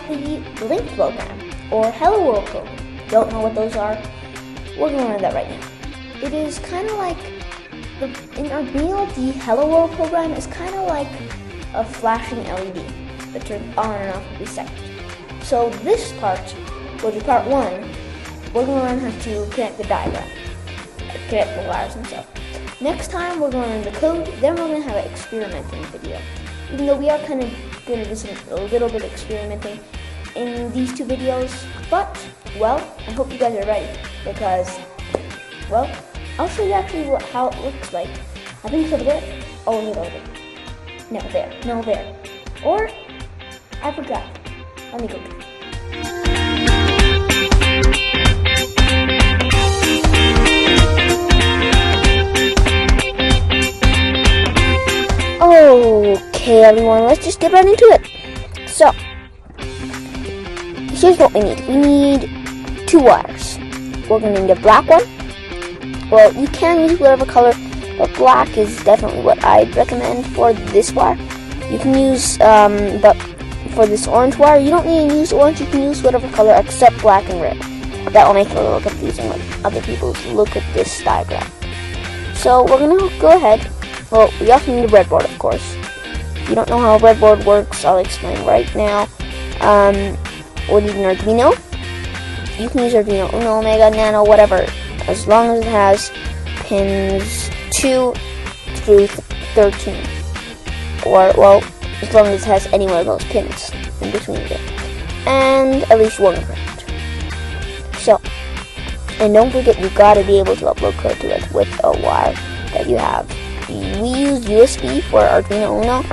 the link program or hello world program. Don't know what those are? We're going to learn that right now. It is kind of like, in Arduino, the hello world program is kind of like a flashing LED that turns on and off every second. So this part, which is part 1, we're going to learn how to connect the diagram, connect the wires and stuff. Next time we're going to learn the code, then we're going to have an experimenting video. Even though we are kind of going to do a little bit of experimenting in these 2 videos, but, well, I hope you guys are ready, because, well, I'll show you actually how it looks like. I think it's over there. Oh, no, over there. No, there. No, there. Or, I forgot. Let me go. Okay, everyone, let's just get right into it. So, here's what we need. We need 2 wires. We're going to need a black one. Well, you can use whatever color, but black is definitely what I'd recommend for this wire. You can use, but for this orange wire, you don't need to use orange. You can use whatever color except black and red. That will make it a little confusing when other people look at this diagram. So we're going to go ahead. Well, we also need a breadboard, of course. If you don't know how a breadboard works, I'll explain right now. We'll need an Arduino. You can use Arduino UNO, Omega, Nano, whatever, as long as it has pins 2 through 13. Or, well, as long as it has any one of those pins in between them. And at least one ground. So, and don't forget, you gotta be able to upload code to it with a wire that you have. We use USB for Arduino UNO,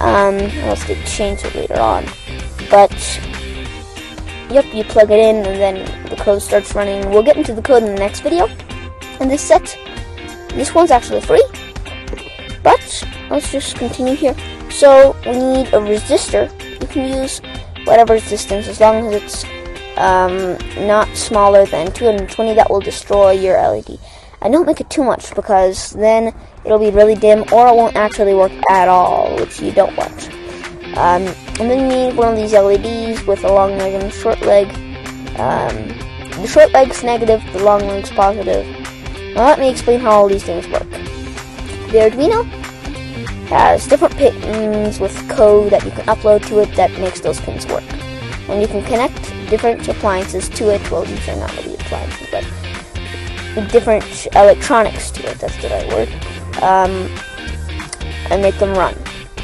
unless they change it later on. But, yep, you plug it in and then the code starts running. We'll get into the code in the next video. And this one's actually free. But, let's just continue here. So, we need a resistor. You can use whatever resistance as long as it's not smaller than 220. That will destroy your LED. And don't make it too much, because then it'll be really dim or it won't actually work at all, which you don't want. And then you need one of these LEDs with a long leg and a short leg. The short leg's negative, the long leg's positive. Now let me explain how all these things work. The Arduino has different pins with code that you can upload to it that makes those pins work. And you can connect different appliances to it. Well, these are not really appliances, but different electronics to it, that's the right word, and make them run.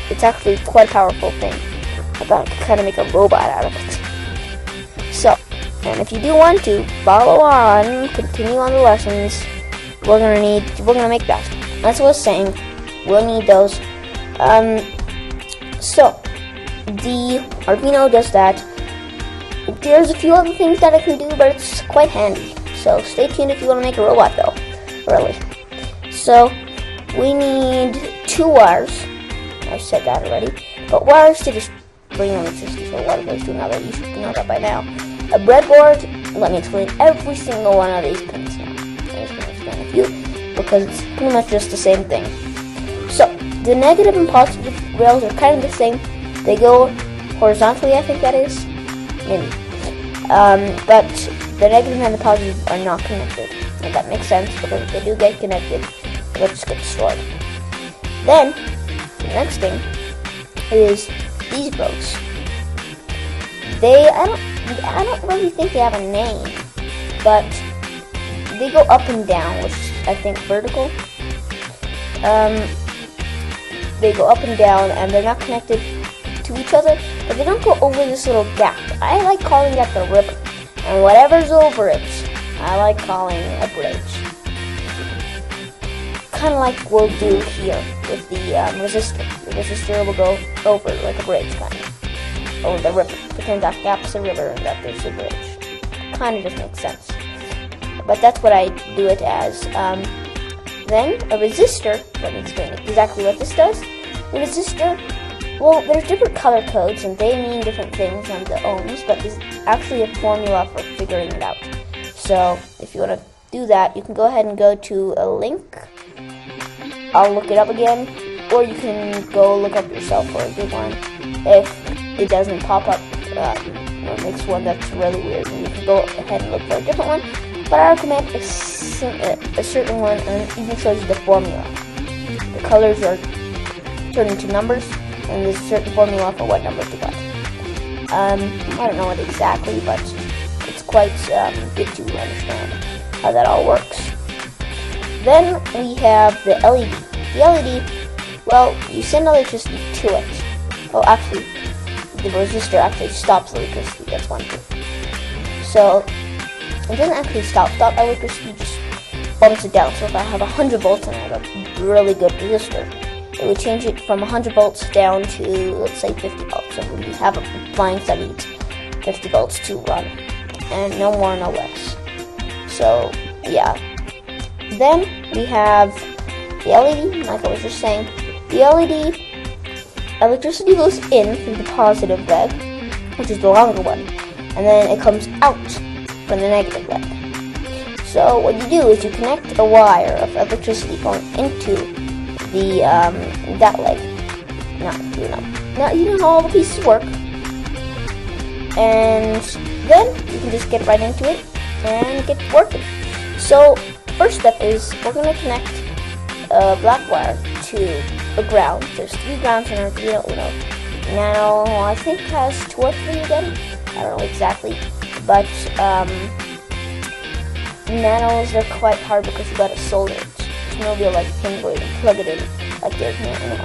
It's actually quite a powerful thing. I thought I could kind of make a robot out of it. So, and if you do want to follow on, continue on the lessons, we're gonna make that. That's what I was saying. We'll need those. So, the Arduino does that. There's a few other things that it can do, but it's quite handy. So stay tuned if you want to make a robot, though. Really. So we need 2 wires. I said that already. But wires to just bring electricity from one place to another. You should know that by now. A breadboard. Let me explain every single one of these pins now. I'm just going to explain a few because it's pretty much just the same thing. So the negative and positive rails are kind of the same. They go horizontally, I think that is. Maybe. But the negative and the positive are not connected. And that makes sense, because if they do get connected, they'll just get destroyed. Then, the next thing is these rows. I don't really think they have a name, but they go up and down, which is, I think, vertical. They go up and down, and they're not connected to each other, but they don't go over this little gap. I like calling that the ripper. And whatever's over it, I like calling a bridge. Kind of like we'll do here with the resistor. The resistor will go over like a bridge, kind of. Over the river. Pretend that gap's a river and that there's a bridge. Kind of just makes sense. But that's what I do it as. Then, a resistor, let me explain exactly what this does. The resistor, well, there's different color codes, and they mean different things than the ohms, but there's actually a formula for figuring it out. So, if you want to do that, you can go ahead and go to a link. I'll look it up again, or you can go look up yourself for a good one if it doesn't pop up it makes one that's really weird, and you can go ahead and look for a different one. But I recommend a certain one, and it even shows you the formula. The colors are turned into numbers, and there's a certain formula for what number to get. I don't know it exactly, but it's quite good to understand how that all works. Then we have the LED. The LED, well, you send electricity to it. Oh, actually, the resistor actually stops electricity. That's one thing. So it doesn't actually stop electricity, just bumps it down. So if I have 100 volts and I have a really good resistor, it would change it from 100 volts down to, let's say, 50 volts. So we have appliance that needs 50 volts to run, and no more, no less. So yeah. Then we have the LED, like I was just saying. The LED, electricity goes in through the positive leg, which is the longer one, and then it comes out from the negative leg. So what you do is you connect a wire of electricity going into the that leg. Now you know how all the pieces work, and then you can just get right into it and get working. So first step is we're going to connect a black wire to a ground. There's 3 grounds in Arduino UNO. Nano, I think, has 2 or 3 again. I don't know exactly, but nanos, they're quite hard because you gotta solder it. There's no real like pin where you can plug it in like there's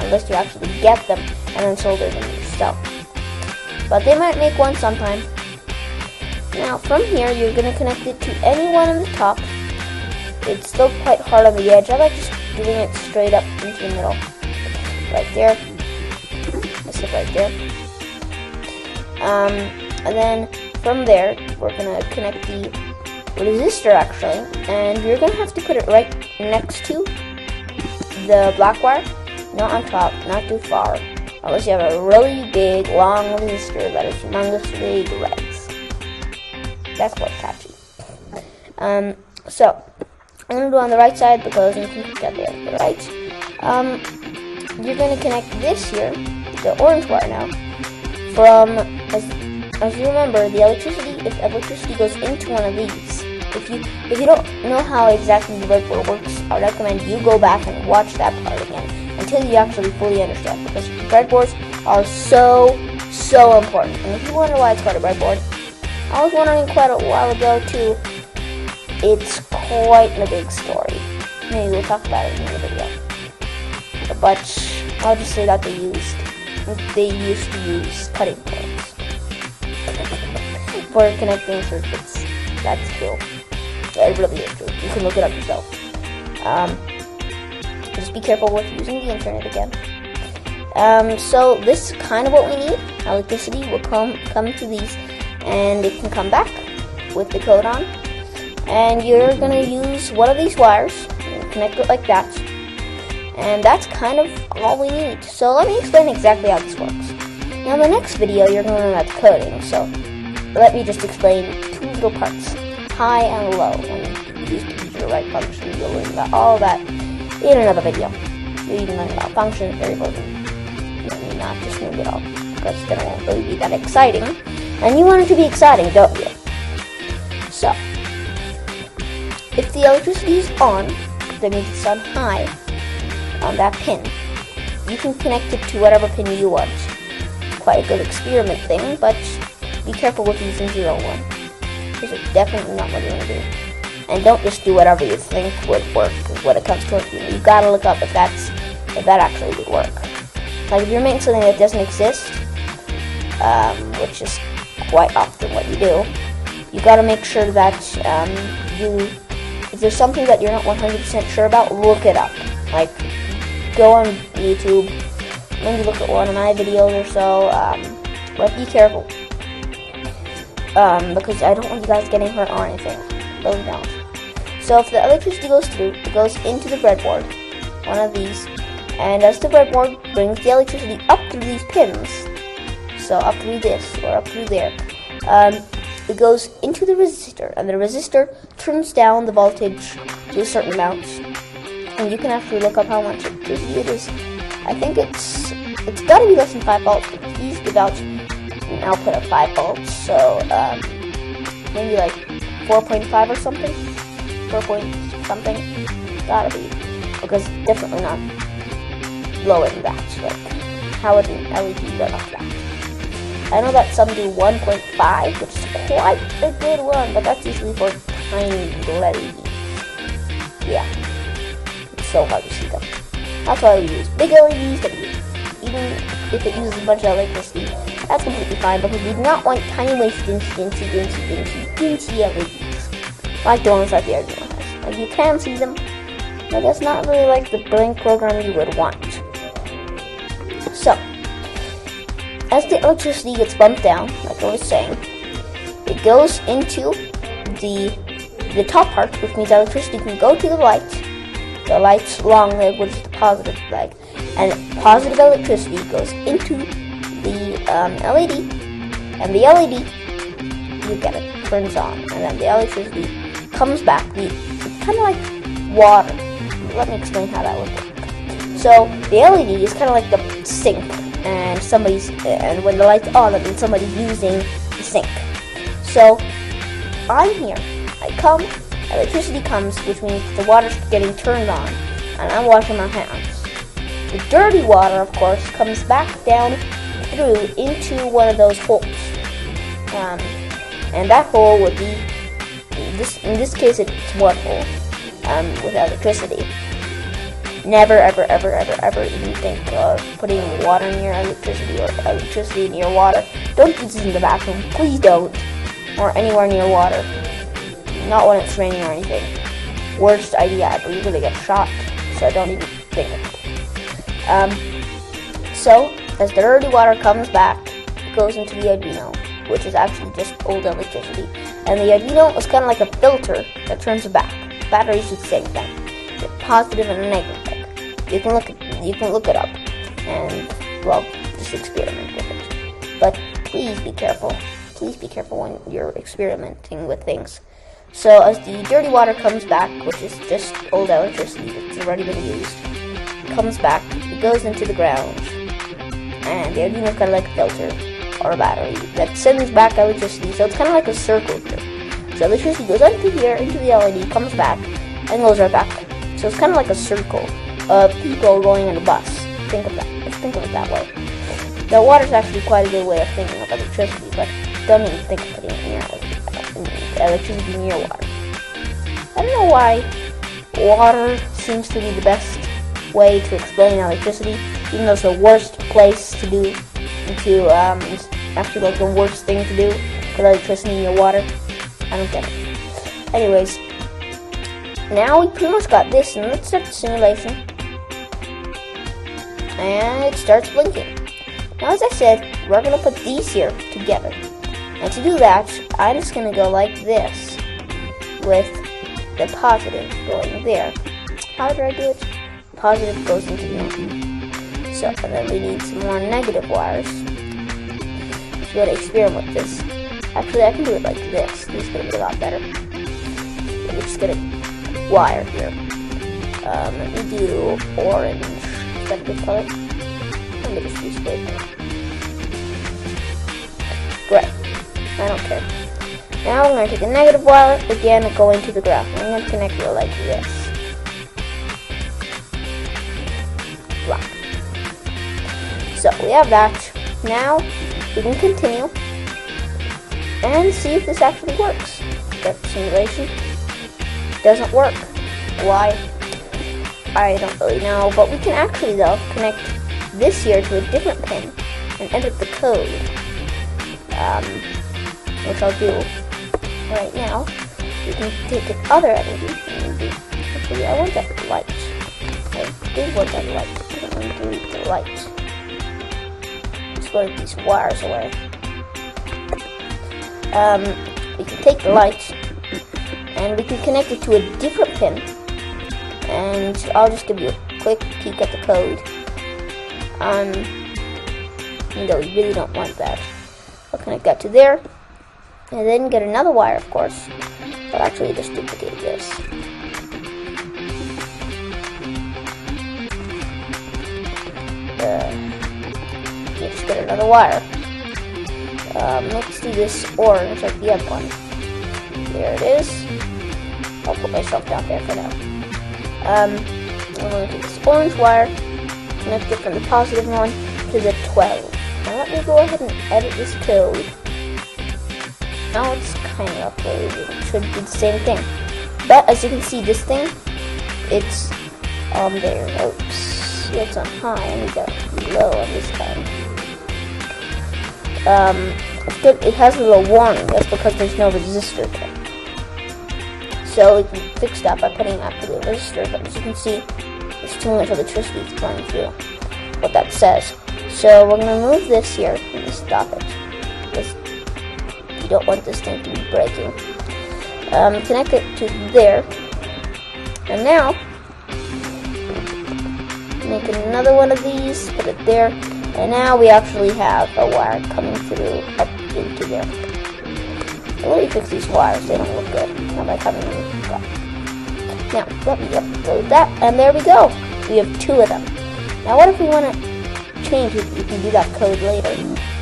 unless you actually get them and then solder them yourself. But they might make one sometime. Now from here, you're gonna connect it to any one on the top. It's still quite hard on the edge. I like just doing it straight up into the middle. Right there. That's it right there. And then from there, we're gonna connect the resistor actually, and you're gonna have to put it right next to the black wire, not on top, not too far, unless you have a really big, long resistor that is humongously legs. That's quite catchy. So I'm gonna do on the right side because you can get there. The right. You're gonna connect this here, the orange wire now, from as you remember, the electricity. If electricity goes into one of these, if you don't know how exactly the breadboard works, I recommend you go back and watch that part again until you actually fully understand, because breadboards are so important. And if you wonder why it's called a breadboard, I was wondering quite a while ago too. It's quite a big story. Maybe we'll talk about it in the video. But I'll just say that they used to use cutting boards for connecting circuits. That's true. It really is true. You can look it up yourself. Just be careful with using the internet again. So this is kind of what we need. Electricity will come to these, and it can come back with the code on. And you're gonna use one of these wires and connect it like that. And that's kind of all we need. So let me explain exactly how this works. Now in the next video, you're gonna learn about coding. So let me just explain 2 little parts, high and low. And use the right function. You'll learn about all that in another video. You'll even learn about functions, variables, and not just move it all, because then it won't really be that exciting. And you want it to be exciting, don't you? So if the electricity is on, that means it's on high on that pin. You can connect it to whatever pin you want. Quite a good experiment thing, but be careful with using 0, 1. This is definitely not what you want to do. And don't just do whatever you think would work when it comes to it. You gotta look up if that actually would work. Like if you're making something that doesn't exist, which is quite often what you do, you gotta make sure that if there's something that you're not 100% sure about, look it up. Like, go on YouTube, maybe look at one of my videos or so, but be careful. Because I don't want you guys getting hurt or anything. Really don't. So if the electricity goes through, it goes into the breadboard, one of these, and as the breadboard brings the electricity up through these pins, so up through this, or up through there, it goes into the resistor, and the resistor turns down the voltage to a certain amount. And you can actually look up how much electricity it is. I think it's got to be less than 5 volts, because these give out an output of 5 volts, so maybe like 4.5 or something, 4 point something, gotta be, because definitely not lower than that. Like, how would an LED run off that? I know that some do 1.5, which is quite a good one, but that's usually for tiny LEDs. Yeah, it's so hard to see them. That's why we use big LEDs, but even if it uses a bunch of electricity, that's completely fine, because we do not want tiny, dincy LEDs, like the ones that the Arduino has. Like, you can see them, but that's not really like the blink program you would want. So, as the electricity gets bumped down, like I was saying, it goes into the top part, which means electricity can go to the light's long leg, which is the positive leg, and positive electricity goes into the LED, and the LED, you get it, turns on, and then the electricity comes back. It's kind of like water. Let me explain how that would work. So the LED is kind of like the sink, and when the light's on, that means somebody's using the sink. So I'm here. I come, electricity comes, which means the water's getting turned on, and I'm washing my hands. The dirty water, of course, comes back down through into one of those holes, and that hole would be in this case it's one hole with electricity. Never ever even think of putting water near electricity or electricity near water. Don't do this in the bathroom, please don't, or anywhere near water. Not when it's raining or anything. Worst idea ever. You're gonna get shot, so don't even think of it. So as the dirty water comes back, it goes into the Arduino, which is actually just old electricity. And the Arduino is kind of like a filter that turns it back. Batteries do the same thing. The positive and the negative thing. You can look it up, and well, just experiment with it. But please be careful. Please be careful when you're experimenting with things. So as the dirty water comes back, which is just old electricity that's already been used, comes back, it goes into the ground, and the Arduino is kind of like a filter or a battery that sends back electricity. So it's kind of like a circle here. So electricity goes into here, into the LED, comes back, and goes right back. So it's kind of like a circle of people going on a bus. Think of that. Let's think of it that way. Now, water's actually quite a good way of thinking of electricity, but don't even think of putting it near electricity near water. I don't know why water seems to be the best way to explain electricity, even though it's the worst place to do, it's actually like the worst thing to do, put electricity near water. I don't get it. Anyways, now we pretty much got this, and let's start the simulation. And it starts blinking. Now, as I said, we're going to put these here together. And to do that, I'm just going to go like this, with the positive going there. How did I do it? Positive goes into the negative. So, and then we need some more negative wires. If you want to experiment with this. Actually, I can do it like this. This is going to be a lot better. We're just going to wire here. Let me do orange. Is that a good color? Let me just use gray. Gray. I don't care. Now I'm going to take a negative wire, again, and go into the ground. I'm going to connect it like this. Black. So we have that. Now we can continue and see if this actually works. That simulation doesn't work. Why? I don't really know, but we can actually, though, connect this here to a different pin and enter the code, which I'll do right now. We can take another LED and do, actually, I want that light. I did want that light. I don't want to delete the light. Let's go take these wires away. We can take the light and we can connect it to a different pin, and I'll just give you a quick peek at the code. You know, you really don't want that. I'll connect that to there, and then get another wire, of course. I'll actually just duplicate this. You just get another wire. Let's do this orange like the other one. There it is. I'll put myself down there for now. I'm going to take this orange wire, connect it from the positive one to the 12. Now let me go ahead and edit this code. Now it's kind of uploaded. It should do the same thing. But as you can see, this thing, it's there. Oops. It's on high. I need that low on this time. It's good. It has a little warning. That's because there's no resistor there. So we can fix that by putting up the resistor. But as you can see, there's too much electricity going through. What that says. So we're gonna move this here and stop it. You don't want this thing to be breaking. Connect it to there. And now, make another one of these, put it there. And now we actually have a wire coming through up into there. Let me fix these wires, they don't look good. Not by having them. Now, let me upload that, and there we go. We have 2 of them. Now what if we want to change it? You can do that code later. I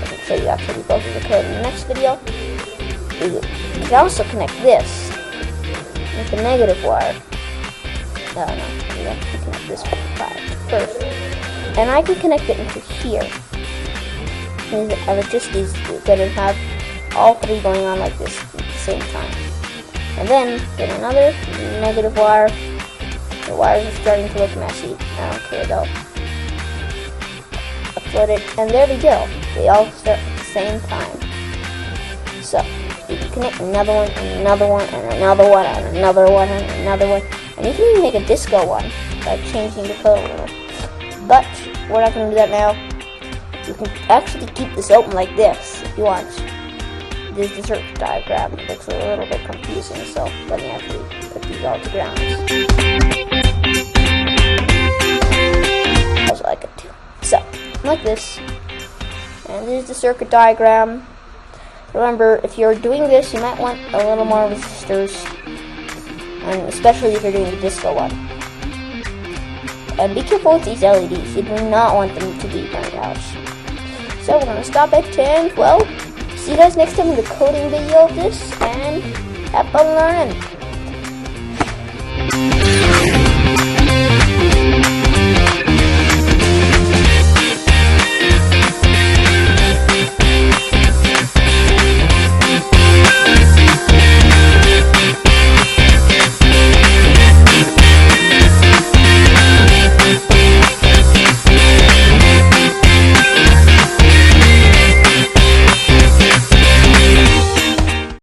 can show you actually both of the code in the next video. You can also connect this with a negative wire. No, you have to connect this first. And I can connect it into here. And the electricity is going to have all 3 going on like this at the same time. And then get another negative wire. The wires are starting to look messy. I don't care though. Upload it, and there we go. They all start at the same time. So you can connect another one, and another one, and another one, and another one, and another one. And you can even make a disco one by changing the code a little. But we're not going to do that now. You can actually keep this open like this if you want. This is the circuit diagram. It looks a little bit confusing, so let me actually put these all to ground. As I could do. So, like this. And this is the circuit diagram. Remember, if you're doing this, you might want a little more resistors. And especially if you're doing the disco one. And be careful with these LEDs. You do not want them to be burned out. So we're going to stop at 10, 12. See you guys next time in the coding video of this. And have fun learning.